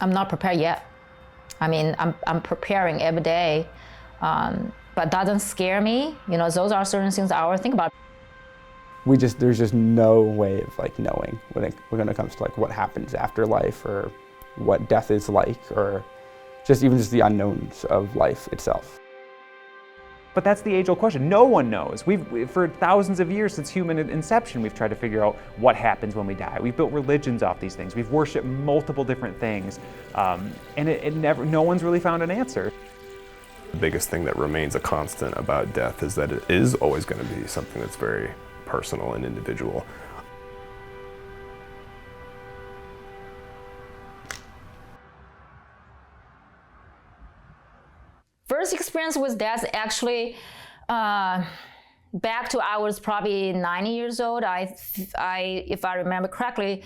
I'm not prepared yet. I mean, I'm preparing every day, but doesn't scare me. You know, those are certain things I always think about. There's just no way of like knowing when it comes to like what happens after life or what death is like, or even just the unknowns of life itself. But that's the age-old question. No one knows. For thousands of years since human inception, we've tried to figure out what happens when we die. We've built religions off these things. We've worshipped multiple different things, and no one's really found an answer. The biggest thing that remains a constant about death is that it is always going to be something that's very personal and individual. First experience with death, actually, back to I was probably 90 years old. If I remember correctly,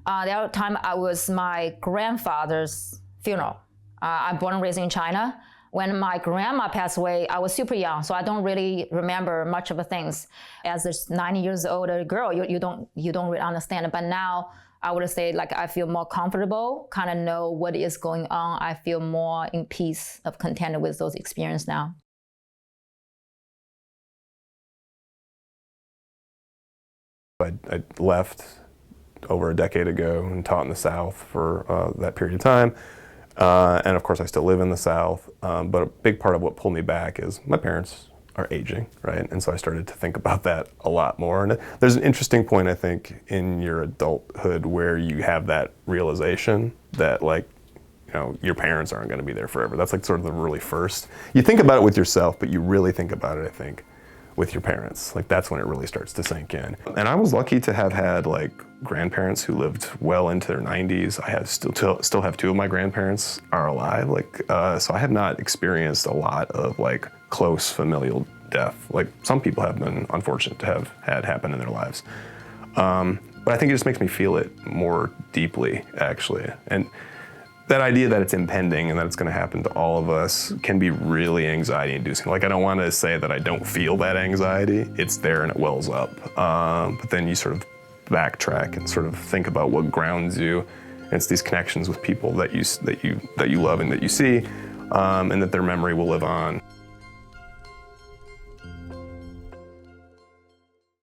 that time I was my grandfather's funeral. I'm born and raised in China. When my grandma passed away, I was super young, so I don't really remember much of the things. As a 90 years old girl, you don't really understand it. But now I would say, like, I feel more comfortable, kind of know what is going on. I feel more in peace, of contented with those experiences now. I left over a decade ago and taught in the South for that period of time. And of course, I still live in the South. But a big part of what pulled me back is my parents are aging, right? And so I started to think about that a lot more. And there's an interesting point, I think, in your adulthood where you have that realization that, like, you know, your parents aren't going to be there forever. That's like sort of the really first. You think about it with yourself, but you really think about it, I think, with your parents. Like, that's when it really starts to sink in. And I was lucky to have had like grandparents who lived well into their 90s. I have still have two of my grandparents are alive. Like, so I have not experienced a lot of like close familial death, like some people have been unfortunate to have had happen in their lives. But I think it just makes me feel it more deeply, actually. And that idea that it's impending and that it's going to happen to all of us can be really anxiety-inducing. Like, I don't want to say that I don't feel that anxiety. It's there and it wells up. But then you sort of backtrack and sort of think about what grounds you. And it's these connections with people that you love and that you see, and that their memory will live on.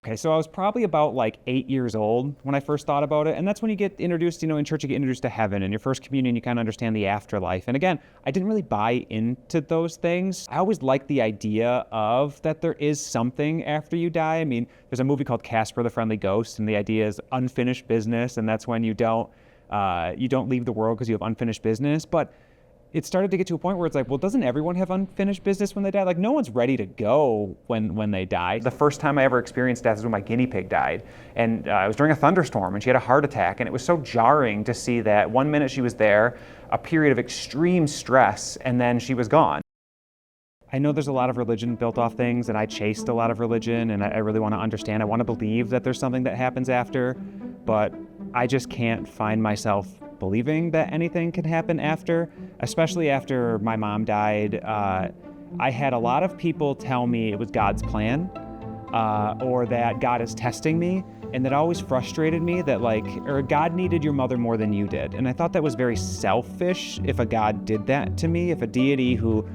Okay, so I was probably about like 8 years old when I first thought about it, and that's when you get introduced, you know, in church you get introduced to heaven, and your first communion you kind of understand the afterlife. And again, I didn't really buy into those things. I always liked the idea of that there is something after you die. I mean, there's a movie called Casper the Friendly Ghost, and the idea is unfinished business, and that's when you don't leave the world because you have unfinished business. But it started to get to a point where it's like, well, doesn't everyone have unfinished business when they die? Like, no one's ready to go when they die. The first time I ever experienced death is when my guinea pig died. And it was during a thunderstorm, and she had a heart attack. And it was so jarring to see that 1 minute she was there, a period of extreme stress, and then she was gone. I know there's a lot of religion built off things, and I chased a lot of religion, and I really want to understand. I want to believe that there's something that happens after, but I just can't find myself believing that anything can happen after, especially after my mom died. I had a lot of people tell me it was God's plan, or that God is testing me, and that always frustrated me that, like, or God needed your mother more than you did. And I thought that was very selfish if a God did that to me, if a deity who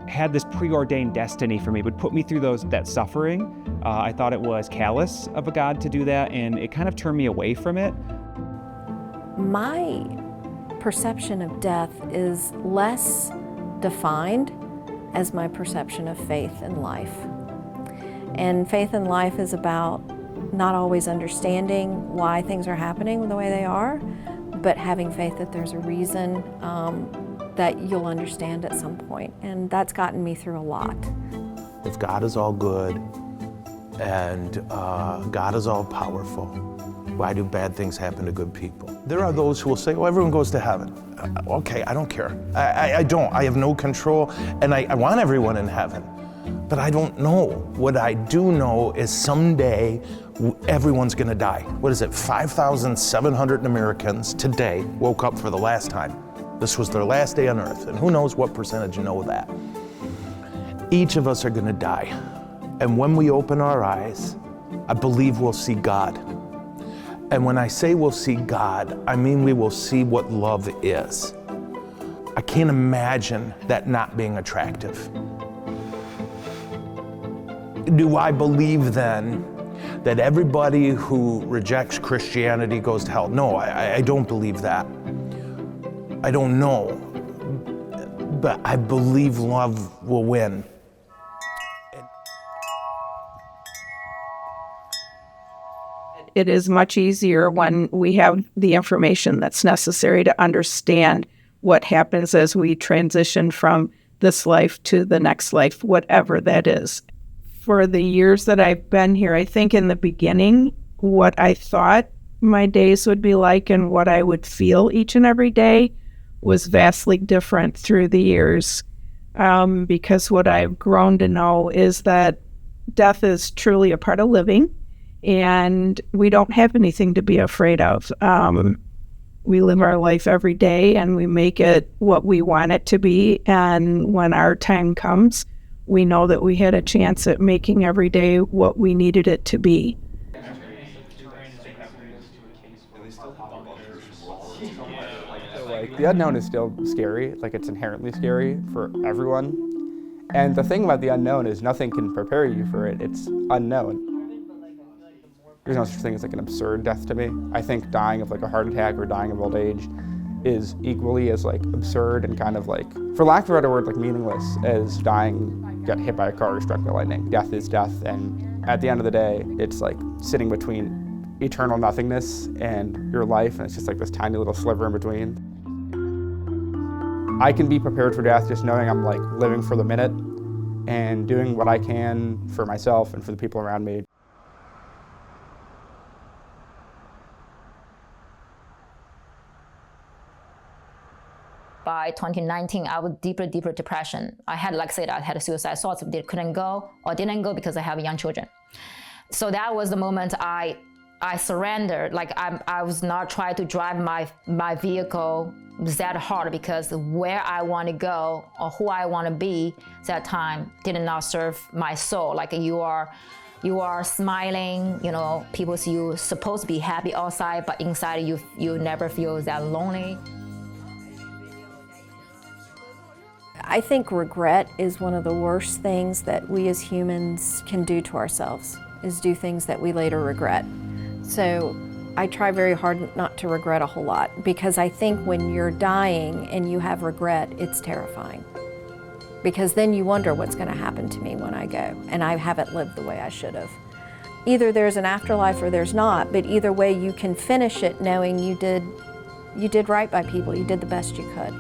had this preordained destiny for me would put me through that suffering. I thought it was callous of a God to do that, and it kind of turned me away from it. My perception of death is less defined as my perception of faith and life. And faith and life is about not always understanding why things are happening the way they are, but having faith that there's a reason that you'll understand at some point. And that's gotten me through a lot. If God is all good and God is all powerful, why do bad things happen to good people? There are those who will say, well, everyone goes to heaven. Okay, I don't care. I don't. I have no control, and I want everyone in heaven, but I don't know. What I do know is someday everyone's gonna die. What is it, 5,700 Americans today woke up for the last time. This was their last day on earth, and who knows what percentage know that. Each of us are gonna die, and when we open our eyes, I believe we'll see God. And when I say we'll see God, I mean we will see what love is. I can't imagine that not being attractive. Do I believe then that everybody who rejects Christianity goes to hell? No, I don't believe that. I don't know. But I believe love will win. It is much easier when we have the information that's necessary to understand what happens as we transition from this life to the next life, whatever that is. For the years that I've been here, I think in the beginning, what I thought my days would be like and what I would feel each and every day was vastly different through the years. Because what I've grown to know is that death is truly a part of living, and we don't have anything to be afraid of. We live our life every day and we make it what we want it to be. And when our time comes, we know that we had a chance at making every day what we needed it to be. Like, the unknown is still scary. Like, it's inherently scary for everyone. And the thing about the unknown is nothing can prepare you for it. It's unknown. There's no such thing as like an absurd death to me. I think dying of like a heart attack or dying of old age is equally as like absurd and kind of like, for lack of a better word, like meaningless as dying, get hit by a car or struck by lightning. Death is death, and at the end of the day, it's like sitting between eternal nothingness and your life, and it's just like this tiny little sliver in between. I can be prepared for death just knowing I'm like living for the minute and doing what I can for myself and for the people around me. By 2019, I was deeper depression. I had, like I said, I had suicide thoughts, but couldn't go or didn't go because I have young children. So that was the moment I surrendered. Like I was not trying to drive my vehicle that hard, because where I want to go or who I want to be that time did not serve my soul. Like you are smiling, you know, people see you supposed to be happy outside, but inside you never feel that lonely. I think regret is one of the worst things that we as humans can do to ourselves, is do things that we later regret. So I try very hard not to regret a whole lot, because I think when you're dying and you have regret, it's terrifying. Because then you wonder what's going to happen to me when I go, and I haven't lived the way I should have. Either there's an afterlife or there's not, but either way you can finish it knowing you did right by people, you did the best you could.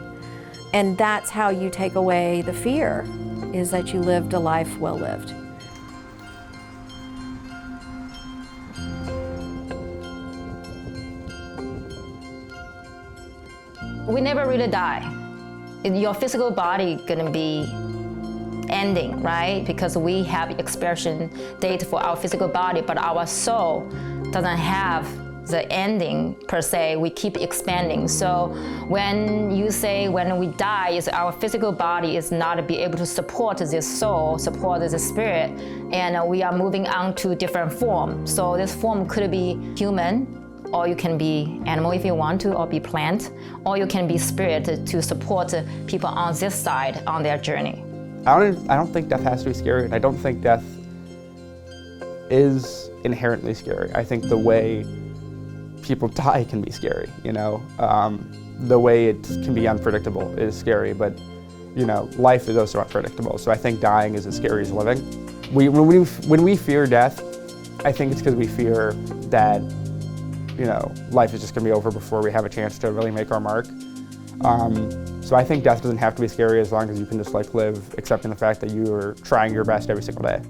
And that's how you take away the fear, is that you lived a life well lived. We never really die. Your physical body gonna be ending, right? Because we have expiration date for our physical body, but our soul doesn't have the ending per se. We keep expanding. So when you say when we die, is our physical body is not to be able to support this soul, support this spirit, and we are moving on to different form. So this form could be human, or you can be animal if you want to, or be plant, or you can be spirit to support people on this side on their journey. I don't think death has to be scary, and I don't think death is inherently scary. I think the way people die can be scary, you know. The way it can be unpredictable is scary, but you know, life is also unpredictable. So I think dying is as scary as living. When we fear death, I think it's because we fear that, you know, life is just gonna be over before we have a chance to really make our mark. So I think death doesn't have to be scary as long as you can just like live accepting the fact that you are trying your best every single day.